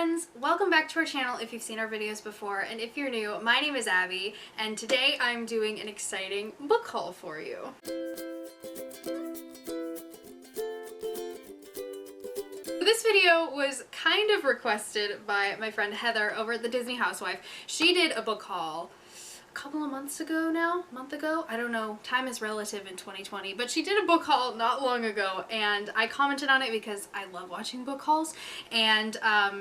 friends! Welcome back to our channel if you've seen our videos before, and if you're new, my name is Abby, and today I'm doing an exciting book haul for you. This video was kind of requested by my friend Heather over at The Disney Housewife. She did a book haul a couple of months ago now? Month ago? I don't know. Time is relative in 2020. But she did a book haul not long ago and I commented on it because I love watching book hauls, and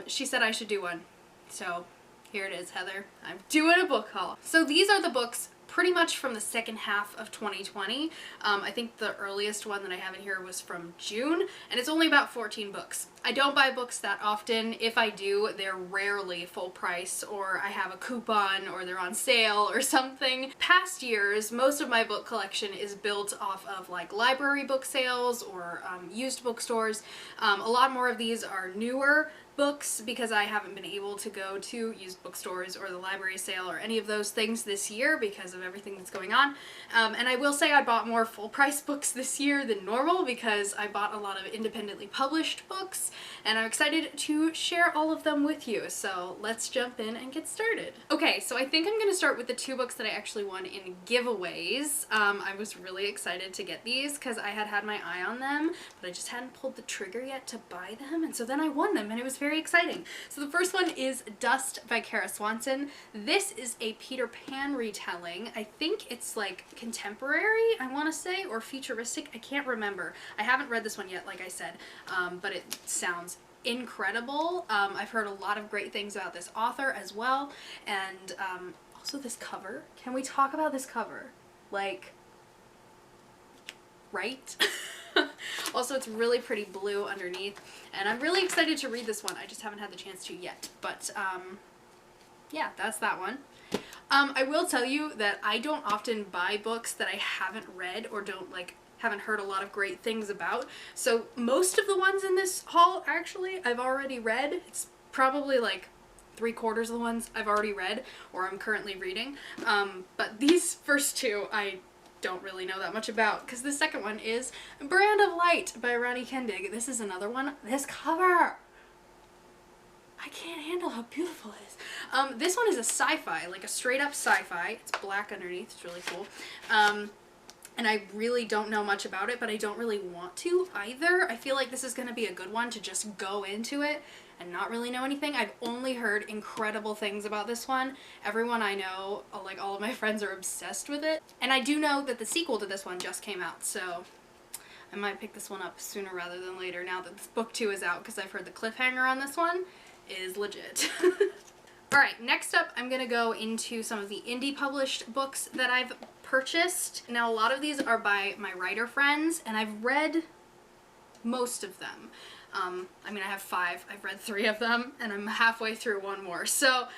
she said I should do one. So here it is, Heather. I'm doing a book haul. So these are the books pretty much from the second half of 2020. I think the earliest one that I have in here was from June, and it's only about 14 books. I don't buy books that often. If I do, they're rarely full price, or I have a coupon, or they're on sale or something. Past years, most of my book collection is built off of like library book sales or used bookstores. A lot more of these are newer books because I haven't been able to go to used bookstores or the library sale or any of those things this year because of everything that's going on. And I will say I bought more full price books this year than normal because I bought a lot of independently published books, and I'm excited to share all of them with you. So let's jump in and get started. Okay, so I think I'm going to start with the two books that I actually won in giveaways. I was really excited to get these because I had my eye on them, but I just hadn't pulled the trigger yet to buy them, and so then I won them and it was very exciting. So the first one is Dust by Kara Swanson. This is a Peter Pan retelling. I think it's like contemporary, I want to say, or futuristic. I can't remember. I haven't read this one yet, like I said, but it sounds incredible. I've heard a lot of great things about this author as well, and also this cover. Can we talk about this cover? Like, right? Also, it's really pretty blue underneath, and I'm really excited to read this one. I just haven't had the chance to yet, but yeah, that's that one. I will tell you that I don't often buy books that I haven't read or haven't heard a lot of great things about. So most of the ones in this haul, actually, I've already read. It's probably like 3/4 of the ones I've already read or I'm currently reading. But these first two I don't really know that much about, because the second one is Brand of Light by Ronnie Kendig. This is another one. This cover! I can't handle how beautiful it is. This one is a sci-fi, like a straight up sci-fi. It's black underneath. It's really cool. And I really don't know much about it, but I don't really want to either. I feel like this is going to be a good one to just go into it and not really know anything. I've only heard incredible things about this one. Everyone I know, like all of my friends, are obsessed with it. And I do know that the sequel to this one just came out, so I might pick this one up sooner rather than later now that this book 2 is out, because I've heard the cliffhanger on this one is legit. Alright, next up I'm gonna go into some of the indie published books that I've purchased. Now, a lot of these are by my writer friends, and I've read most of them. I mean, I have 5. I've read 3 of them, and I'm halfway through one more. So,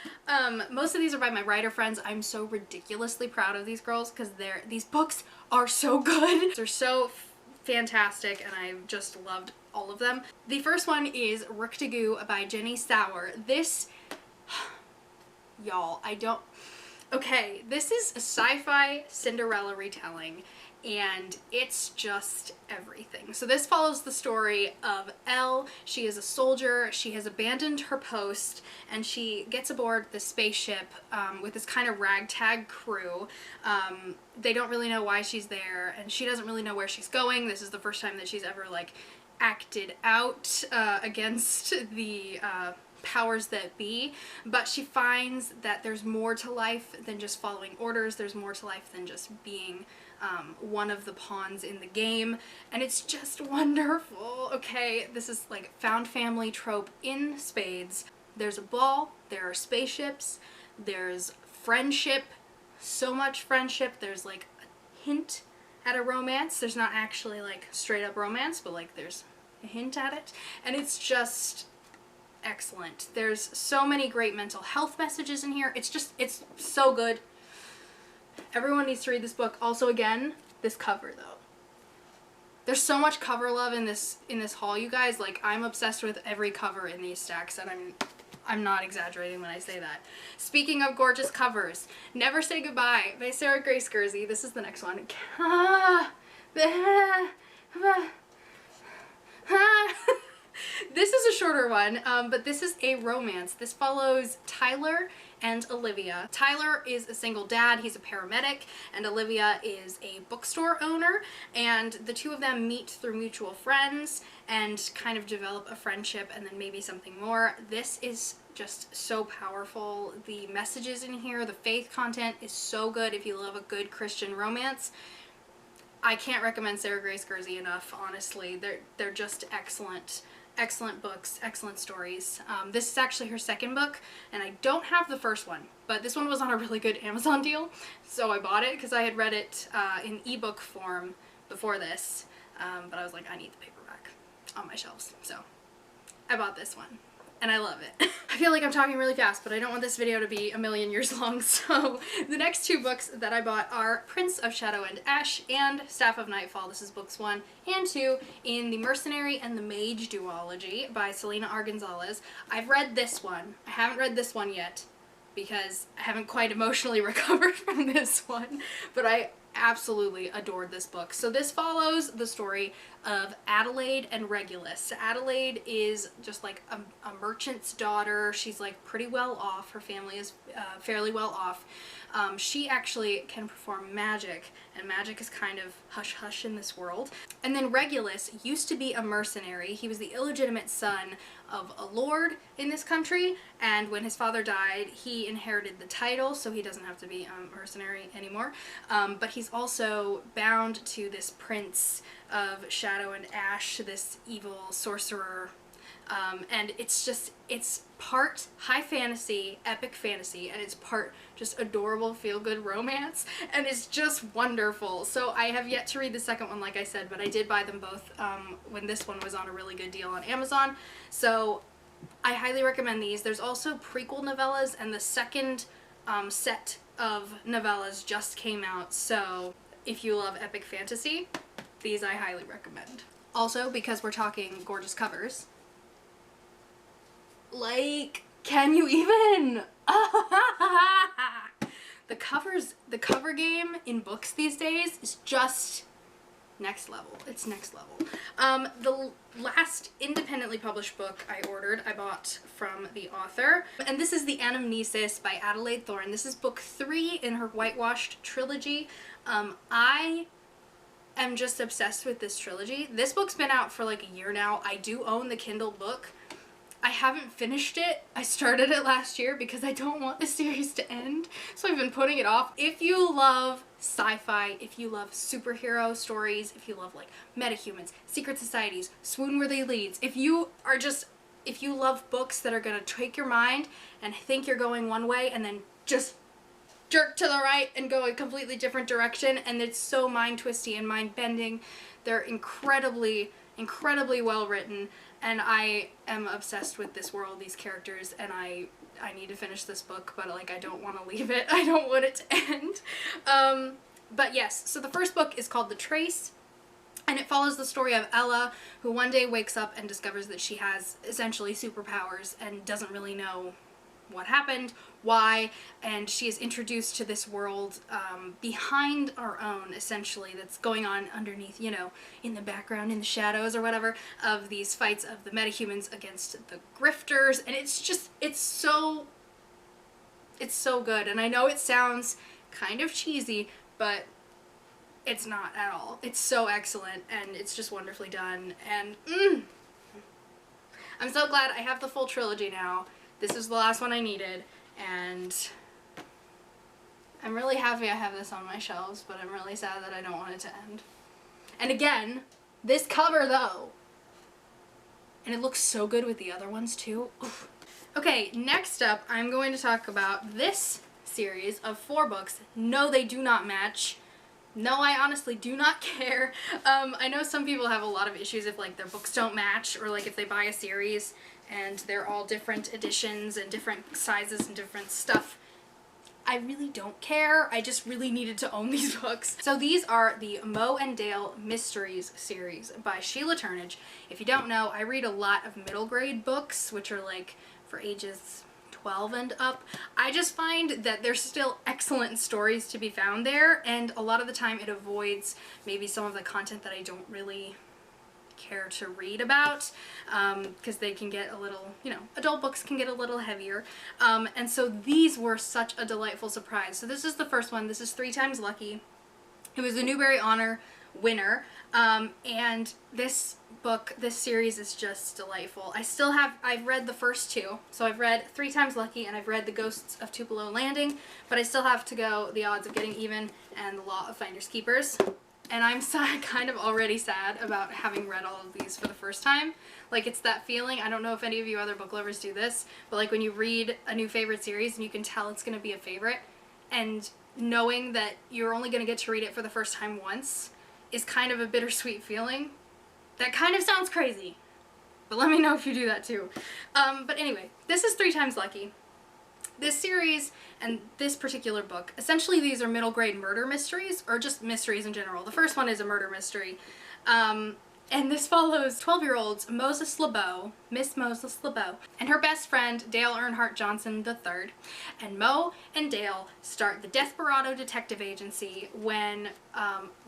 most of these are by my writer friends. I'm so ridiculously proud of these girls because these books are so good. They're so fantastic, and I've just loved all of them. The first one is Ruktigu by Jenny Sauer. This, y'all, okay, this is a sci-fi Cinderella retelling, and it's just everything. So this follows the story of Elle. She is a soldier. She has abandoned her post, and she gets aboard the spaceship with this kind of ragtag crew. They don't really know why she's there, and she doesn't really know where she's going. This is the first time that she's ever like acted out against the powers that be, but she finds that there's more to life than just following orders. There's more to life than just being one of the pawns in the game, and it's just wonderful. Okay, this is like found family trope in spades. There's a ball, there are spaceships, there's friendship, so much friendship. There's like a hint at a romance. There's not actually like straight up romance, but like there's a hint at it, and it's just excellent. There's so many great mental health messages in here. It's so good. Everyone needs to read this book. Also, again, this cover though. There's so much cover love in this haul, you guys. Like, I'm obsessed with every cover in these stacks, and I'm not exaggerating when I say that. Speaking of gorgeous covers, Never Say Goodbye by Sarah Grace Guersey. This is the next one. This is a shorter one, but this is a romance. This follows Tyler and Olivia. Tyler is a single dad, he's a paramedic, and Olivia is a bookstore owner, and the two of them meet through mutual friends and kind of develop a friendship and then maybe something more. This is just so powerful. The messages in here, the faith content is so good if you love a good Christian romance. I can't recommend Sarah Grace Guersey enough, honestly. They're just excellent. Excellent books, excellent stories. This is actually her second book, and I don't have the first one, but this one was on a really good Amazon deal, so I bought it because I had read it in ebook form before this, but I was like, I need the paperback on my shelves, so I bought this one. And I love it. I feel like I'm talking really fast, but I don't want this video to be a million years long, so the next two books that I bought are Prince of Shadow and Ash and Staff of Nightfall. This is books 1 and 2 in the Mercenary and the Mage duology by Selena R. Gonzalez. I've read this one. I haven't read this one yet because I haven't quite emotionally recovered from this one, but I absolutely adored this book. So this follows the story of Adelaide and Regulus. Adelaide is just like a merchant's daughter. She's like pretty well off. Her family is fairly well off. She actually can perform magic, and magic is kind of hush-hush in this world. And then Regulus used to be a mercenary. He was the illegitimate son of a lord in this country, and when his father died, he inherited the title, so he doesn't have to be a mercenary anymore. But he's also bound to this prince of Shadow and Ash, this evil sorcerer. And it's part high fantasy, epic fantasy, and it's part just adorable, feel-good romance, and it's just wonderful. So I have yet to read the second one, like I said, but I did buy them both when this one was on a really good deal on Amazon. So I highly recommend these. There's also prequel novellas, and the second set of novellas just came out, so if you love epic fantasy, these I highly recommend. Also, because we're talking gorgeous covers, like, can you even? The cover game in books these days is just next level. It's next level. The last independently published book I ordered, I bought from the author, and this is The Anamnesis by Adelaide Thorne. This is book 3 in her Whitewashed trilogy. I am just obsessed with this trilogy. This book's been out for like a year now. I do own the Kindle book. I haven't finished it. I started it last year because I don't want the series to end, so I've been putting it off. If you love sci-fi, if you love superhero stories, if you love like metahumans, secret societies, swoon-worthy leads, if you love books that are gonna take your mind and think you're going one way and then just jerk to the right and go a completely different direction, and it's so mind-twisty and mind-bending. They're incredibly well written, and I am obsessed with this world, these characters, and I need to finish this book, but like I don't want to leave it. I don't want it to end. But yes, so the first book is called The Trace, and it follows the story of Ella, who one day wakes up and discovers that she has essentially superpowers and doesn't really know what happened, why, and she is introduced to this world behind our own, essentially, that's going on underneath, you know, in the background, in the shadows or whatever, of these fights of the metahumans against the grifters, and it's so good. And I know it sounds kind of cheesy, but it's not at all. It's so excellent, and it's just wonderfully done, and I'm so glad I have the full trilogy now. This is the last one I needed, and I'm really happy I have this on my shelves, but I'm really sad that I don't want it to end. And again, this cover though, and it looks so good with the other ones too. Oof. Okay, next up I'm going to talk about this series of 4 books. No, they do not match. No, I honestly do not care. I know some people have a lot of issues if like their books don't match, or like if they buy a series and they're all different editions and different sizes and different stuff. I really don't care. I just really needed to own these books. So these are the Mo and Dale Mysteries series by Sheila Turnage. If you don't know, I read a lot of middle grade books, which are like for ages 12 and up. I just find that there's still excellent stories to be found there, and a lot of the time it avoids maybe some of the content that I don't really care to read about, because they can get a little, you know, adult books can get a little heavier. And so these were such a delightful surprise. So this is the first one. This is 3 Times Lucky. It was a Newbery Honor winner, and this book, this series is just delightful. I've read the first 2, so I've read 3 Times Lucky and I've read The Ghosts of Tupelo Landing, but I still have to go The Odds of Getting Even and The Law of Finders Keepers. And I'm kind of already sad about having read all of these for the first time. Like, it's that feeling, I don't know if any of you other book lovers do this, but like when you read a new favorite series and you can tell it's going to be a favorite, and knowing that you're only going to get to read it for the first time once is kind of a bittersweet feeling. That kind of sounds crazy, but let me know if you do that too. But anyway, this is 3 Times Lucky. This series and this particular book, essentially these are middle grade murder mysteries, or just mysteries in general. The first one is a murder mystery. And this follows 12-year-old Moses LeBeau, Miss Moses LeBeau, and her best friend, Dale Earnhardt Johnson III. And Mo and Dale start the Desperado Detective Agency when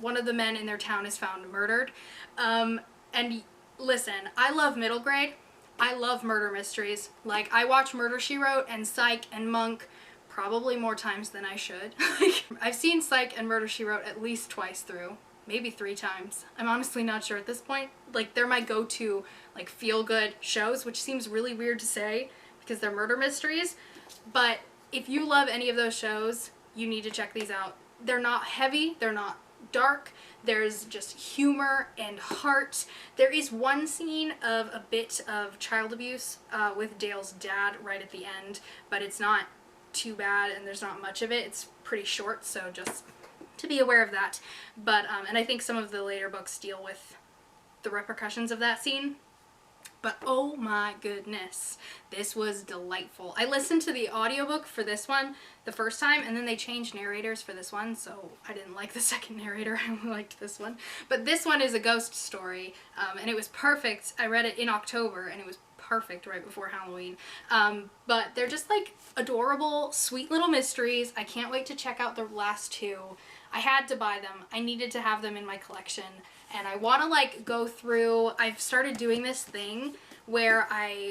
one of the men in their town is found murdered. And listen, I love middle grade. I love murder mysteries. Like, I watch Murder, She Wrote and Psych and Monk probably more times than I should. I've seen Psych and Murder, She Wrote at least twice through. Maybe 3 times. I'm honestly not sure at this point. Like, they're my go-to, like, feel-good shows, which seems really weird to say because they're murder mysteries. But if you love any of those shows, you need to check these out. They're not heavy. They're not dark. There's just humor and heart. There is one scene of a bit of child abuse with Dale's dad right at the end, but it's not too bad and there's not much of it. It's pretty short, so just to be aware of that. But and I think some of the later books deal with the repercussions of that scene. But oh my goodness, this was delightful. I listened to the audiobook for this one the first time, and then they changed narrators for this one, so I didn't like the second narrator. I only liked this one. But this one is a ghost story, and it was perfect. I read it in October, and it was perfect right before Halloween. But they're just like adorable, sweet little mysteries. I can't wait to check out the last 2. I had to buy them. I needed to have them in my collection. And I want to like go through, I've started doing this thing where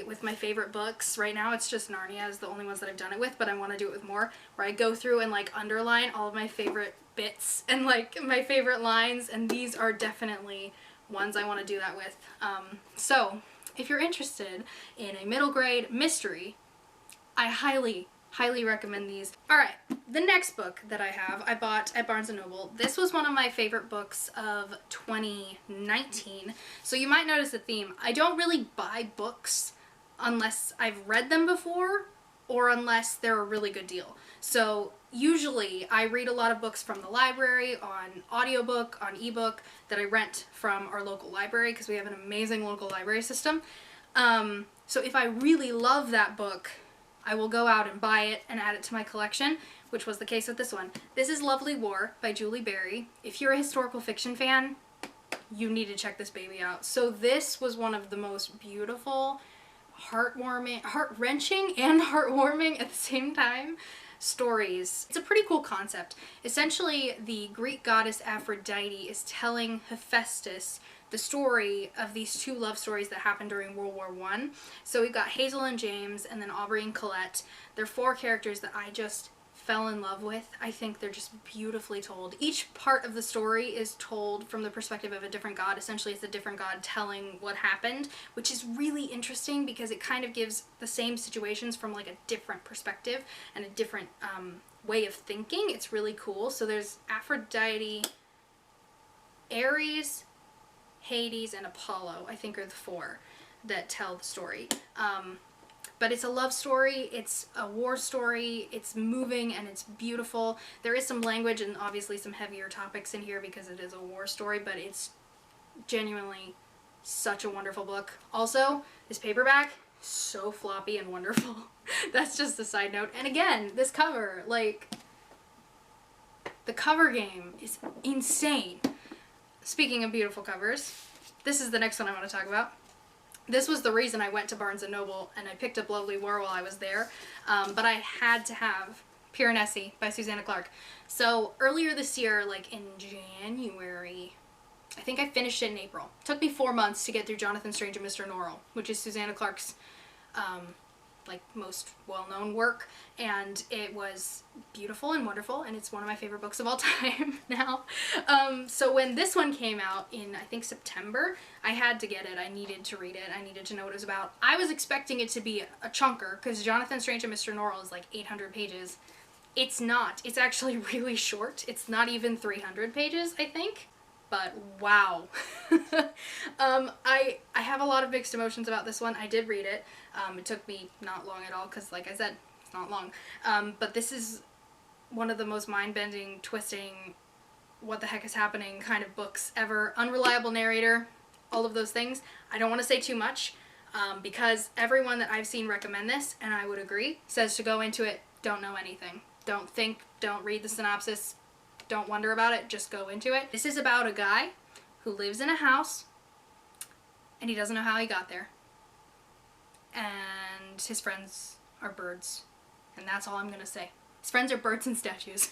with my favorite books, right now it's just Narnia is the only ones that I've done it with, but I want to do it with more, where I go through and like underline all of my favorite bits and like my favorite lines, and these are definitely ones I want to do that with. So if you're interested in a middle grade mystery, I highly recommend these. Alright, the next book that I have, I bought at Barnes & Noble. This was one of my favorite books of 2019. So you might notice a theme. I don't really buy books unless I've read them before or unless they're a really good deal. So usually I read a lot of books from the library on audiobook, on ebook, that I rent from our local library because we have an amazing local library system. So if I really love that book, I will go out and buy it and add it to my collection, which was the case with this one. This is Lovely War by Julie Berry. If you're a historical fiction fan, you need to check this baby out. So this was one of the most beautiful, heart-wrenching and heartwarming at the same time stories. It's a pretty cool concept. Essentially, the Greek goddess Aphrodite is telling Hephaestus the story of these 2 love stories that happened during World War I. So we've got Hazel and James, and then Aubrey and Colette. They're 4 characters that I just fell in love with. I think they're just beautifully told. Each part of the story is told from the perspective of a different god. Essentially, it's a different god telling what happened, which is really interesting because it kind of gives the same situations from like a different perspective and a different way of thinking. It's really cool. So there's Aphrodite, Ares, Hades, and Apollo, I think, are the 4 that tell the story. But it's a love story, it's a war story, it's moving, and it's beautiful. There is some language and obviously some heavier topics in here because it is a war story, but it's genuinely such a wonderful book. Also, this paperback, so floppy and wonderful. That's just a side note. And again, this cover, like, the cover game is insane. Speaking of beautiful covers, this is the next one I want to talk about. This was the reason I went to Barnes & Noble and I picked up Lovely War while I was there, but I had to have Piranesi by Susanna Clarke. So earlier this year, like in January, I think I finished it in April. It took me 4 months to get through Jonathan Strange and Mr. Norrell, which is Susanna Clarke's like most well-known work, and it was beautiful and wonderful, and it's one of my favorite books of all time now. So when this one came out in, I think, September, I had to get it. I needed to read it. I needed to know what it was about. I was expecting it to be a chunker, because Jonathan Strange and Mr. Norrell is like 800 pages. It's not. It's actually really short. It's not even 300 pages, I think. But wow. I have a lot of mixed emotions about this one. I did read it. It took me not long at all because, like I said, it's not long. But this is one of the most mind-bending, twisting, what the heck is happening kind of books ever. Unreliable narrator, all of those things. I don't want to say too much because everyone that I've seen recommend this, and I would agree, says to go into it, don't know anything. Don't think, don't read the synopsis. Don't wonder about it, just go into it. This is about a guy who lives in a house and he doesn't know how he got there. And his friends are birds. And that's all I'm gonna say. His friends are birds and statues.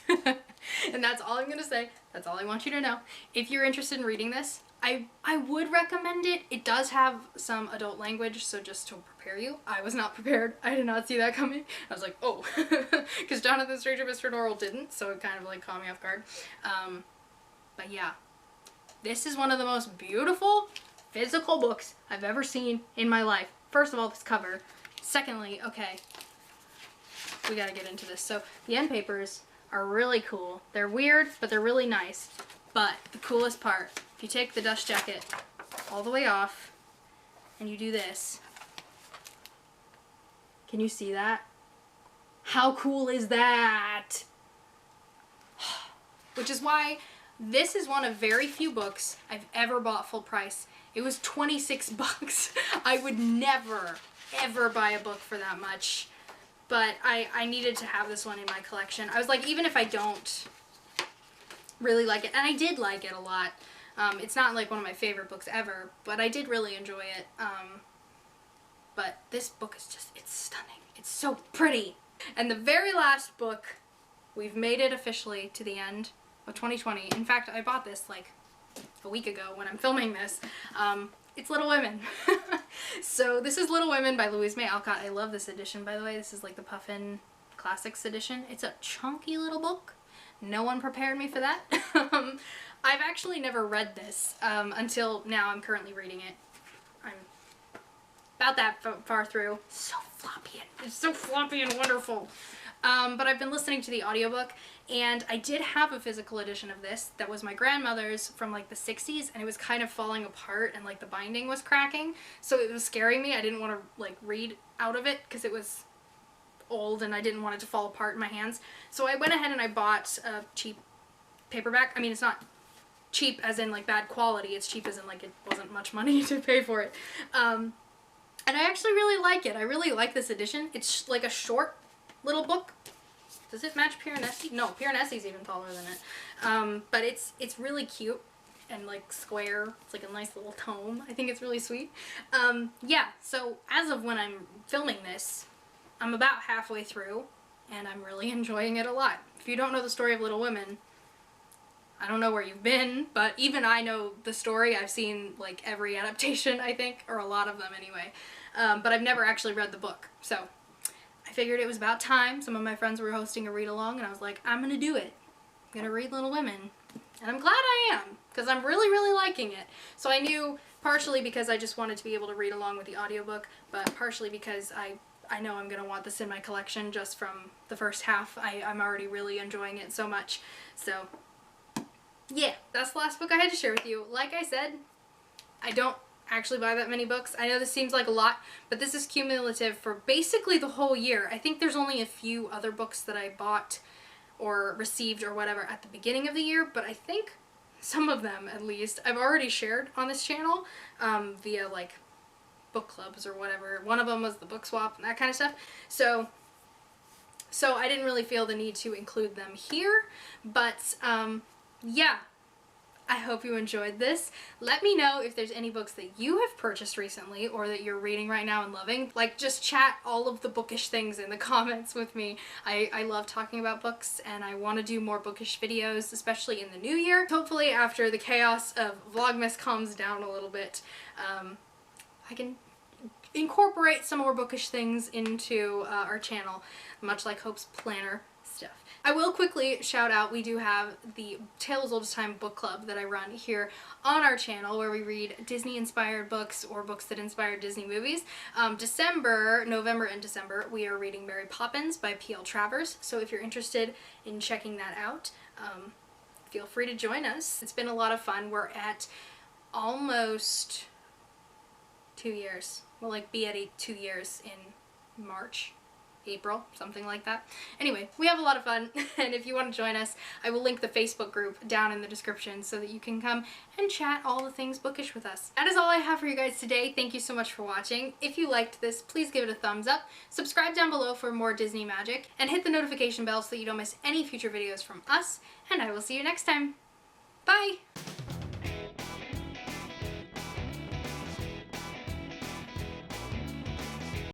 And that's all I'm gonna say. That's all I want you to know. If you're interested in reading this, I would recommend it. It does have some adult language, so just to prepare you. I was not prepared. I did not see that coming. I was like, oh. Because Jonathan Strange and Mr. Norrell didn't, so it kind of like caught me off guard. But yeah. This is one of the most beautiful physical books I've ever seen in my life. First of all, this cover. Secondly, okay, we gotta get into this. So the end papers are really cool. They're weird, but they're really nice. But the coolest part, if you take the dust jacket all the way off and you do this, can you see that? How cool is that? Which is why this is one of very few books I've ever bought full price. It was 26 bucks. I would never, ever buy a book for that much. But I needed to have this one in my collection. I was like, even if I don't really like it, and I did like it a lot. It's not like one of my favorite books ever, but I did really enjoy it. But this book is just, it's stunning. It's so pretty. And the very last book, we've made it officially to the end of 2020. In fact, I bought this like a week ago when I'm filming this. It's Little Women. So this is Little Women by Louise May Alcott. I love this edition, by the way. This is like the Puffin Classics edition. It's a chunky little book. No one prepared me for that. I've actually never read this until now. I'm currently reading it. I'm about that far through. So floppy. It's so floppy and wonderful. But I've been listening to the audiobook, and I did have a physical edition of this that was my grandmother's from like the 60s, and it was kind of falling apart and like the binding was cracking, so it was scaring me. I didn't want to like read out of it because it was old and I didn't want it to fall apart in my hands. So I went ahead and I bought a cheap paperback. I mean, it's not cheap as in like bad quality, it's cheap as in like it wasn't much money to pay for it. And I actually really like it. I really like this edition. It's like a short little book. Does it match Piranesi? No, Piranesi's even taller than it. But it's really cute and like square. It's like a nice little tome. I think it's really sweet. Yeah, so as of when I'm filming this, I'm about halfway through and I'm really enjoying it a lot. If you don't know the story of Little Women, I don't know where you've been, but even I know the story. I've seen like every adaptation, I think, or a lot of them anyway. But I've never actually read the book. So I figured it was about time. Some of my friends were hosting a read-along, and I was like, I'm gonna do it. I'm gonna read Little Women. And I'm glad I am, because I'm really, really liking it. So I knew, partially because I just wanted to be able to read along with the audiobook, but partially because I know I'm gonna want this in my collection just from the first half. I'm already really enjoying it so much. So yeah, that's the last book I had to share with you. Like I said, I don't actually buy that many books. I know this seems like a lot, but this is cumulative for basically the whole year. I think there's only a few other books that I bought or received or whatever at the beginning of the year, but I think some of them, at least, I've already shared on this channel via like book clubs or whatever. One of them was the book swap and that kind of stuff. So I didn't really feel the need to include them here, but yeah, I hope you enjoyed this. Let me know if there's any books that you have purchased recently or that you're reading right now and loving. Like, just chat all of the bookish things in the comments with me. I love talking about books, and I want to do more bookish videos, especially in the new year. Hopefully after the chaos of Vlogmas calms down a little bit, I can incorporate some more bookish things into our channel, much like Hope's planner stuff. I will quickly shout out, we do have the Tales Old as Time book club that I run here on our channel, where we read Disney inspired books or books that inspired Disney movies. November and December, we are reading Mary Poppins by P.L. Travers, so if you're interested in checking that out, feel free to join us. It's been a lot of fun. We're at almost 2 years. We'll be at 2 years in March. April, something like that. Anyway, we have a lot of fun, and if you want to join us, I will link the Facebook group down in the description so that you can come and chat all the things bookish with us. That is all I have for you guys today. Thank you so much for watching. If you liked this, please give it a thumbs up, subscribe down below for more Disney magic, and hit the notification bell so that you don't miss any future videos from us, and I will see you next time. Bye!